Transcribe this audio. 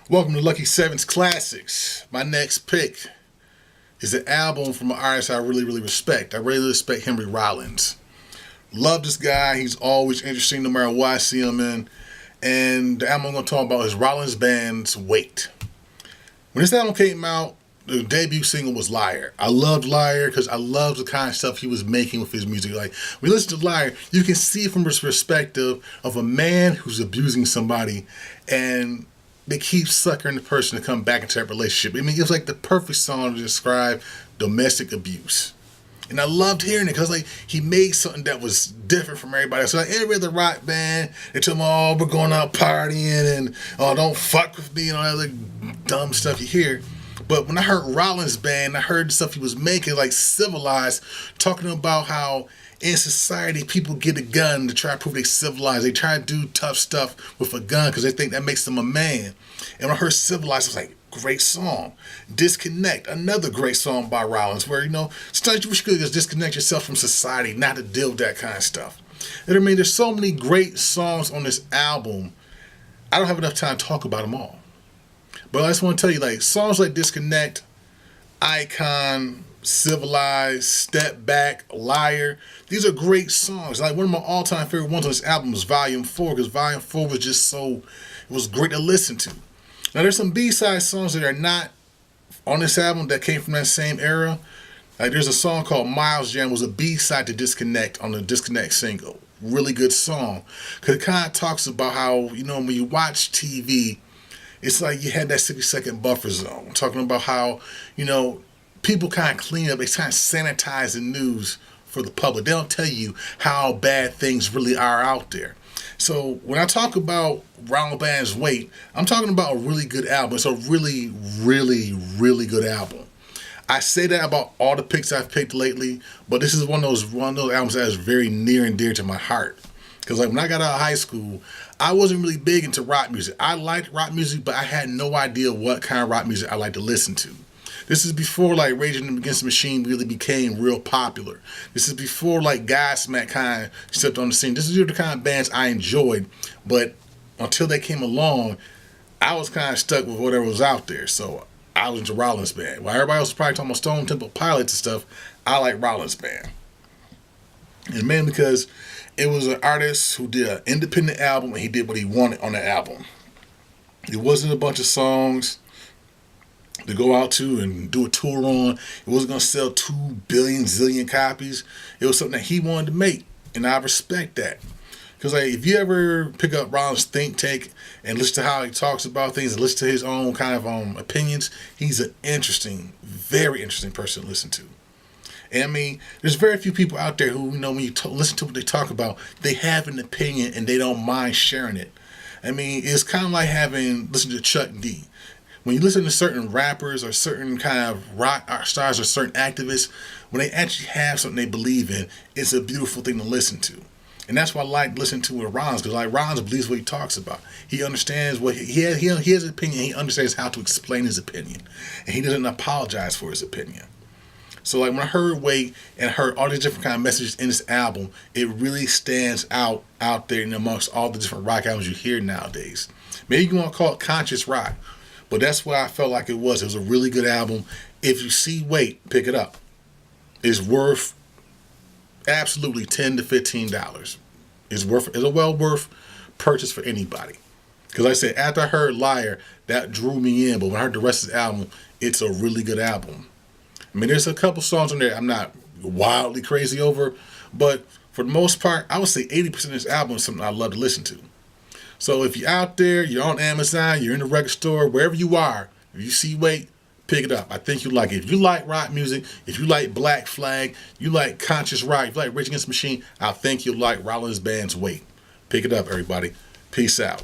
Welcome to Lucky Seven's Classics. My next pick is an album from an artist I really respect. I really respect Henry Rollins. Love this guy. He's always interesting no matter what I see him in. And the album I'm going to talk about is Rollins Band's Wait. When this album came out, the debut single was Liar. I loved Liar because I loved the kind of stuff he was making with his music. Like, when you listen to Liar, you can see from his perspective of a man who's abusing somebody and they keep suckering the person to come back into that relationship. I mean, it was like the perfect song to describe domestic abuse. And I loved hearing it because like he made something that was different from everybody else. So like every other rock band, they tell me, oh, we're going out partying and oh, don't fuck with me and all that other dumb stuff you hear. But when I heard Rollins Band, I heard the stuff he was making, like civilized, talking about how in society people get a gun to try to prove they civilized. They try to do tough stuff with a gun because they think that makes them a man. And when I heard civilized, I was like, great song. Disconnect, another great song by Rollins, where, you know, sometimes you wish you could just disconnect yourself from society, not to deal with that kind of stuff. And I mean, there's so many great songs on this album. I don't have enough time to talk about them all. But I just want to tell you, like, songs like Disconnect, Icon, Civilized, Step Back, Liar, these are great songs. Like, one of my all-time favorite ones on this album was Volume 4, because Volume 4 was just so, it was great to listen to. Now, there's some B-side songs that are not on this album that came from that same era. Like, there's a song called Miles Jam, was a B-side to Disconnect on the Disconnect single. Really good song. Because it kind of talks about how, you know, when you watch TV, it's like you had that 60-second buffer zone. Talking about how, you know, people kind of clean up, they kind of sanitize the news for the public. They don't tell you how bad things really are out there. So when I talk about Rollins Band's Wait, I'm talking about a really good album. It's a really good album. I say that about all the picks I've picked lately, but this is one of those albums that is very near and dear to my heart. Because like when I got out of high school, I wasn't really big into rock music. I liked rock music, but I had no idea what kind of rock music I liked to listen to. This is before like Rage Against the Machine really became real popular. This is before like Godsmack kind of stepped on the scene. This is the kind of bands I enjoyed, but until they came along, I was kind of stuck with whatever was out there. So I was into Rollins Band. While everybody else was probably talking about Stone Temple Pilots and stuff, I like Rollins Band. And mainly because it was an artist who did an independent album and he did what he wanted on the album. It wasn't a bunch of songs to go out to and do a tour on. It wasn't going to sell 2 billion zillion copies. It was something that he wanted to make, and I respect that. Because like, if you ever pick up Rollins' Think Tank and listen to how he talks about things and listen to his own kind of opinions, he's an interesting, very interesting person to listen to. And I mean, there's very few people out there who, you know, when you listen to what they talk about, they have an opinion and they don't mind sharing it. I mean, it's kind of like listening to Chuck D. When you listen to certain rappers or certain kind of rock stars or certain activists, when they actually have something they believe in, it's a beautiful thing to listen to. And that's why I like listening to with Rollins, because like Rollins believes what he talks about. He understands what he has an opinion. He understands how to explain his opinion, and he doesn't apologize for his opinion. So like when I heard Wait and heard all these different kind of messages in this album, it really stands out there and amongst all the different rock albums you hear nowadays. Maybe you want to call it conscious rock, but that's what I felt like it was. It was a really good album. If you see Wait, pick it up. It's worth absolutely $10 to $15. It's a well worth purchase for anybody. Because like I said, after I heard Liar, that drew me in. But when I heard the rest of the album, it's a really good album. I mean, there's a couple songs on there I'm not wildly crazy over, but for the most part, I would say 80% of this album is something I love to listen to. So if you're out there, you're on Amazon, you're in the record store, wherever you are, if you see Wait, pick it up. I think you'll like it. If you like rock music, if you like Black Flag, you like conscious rock, if you like Rage Against the Machine, I think you'll like Rollins Band's Wait. Pick it up, everybody. Peace out.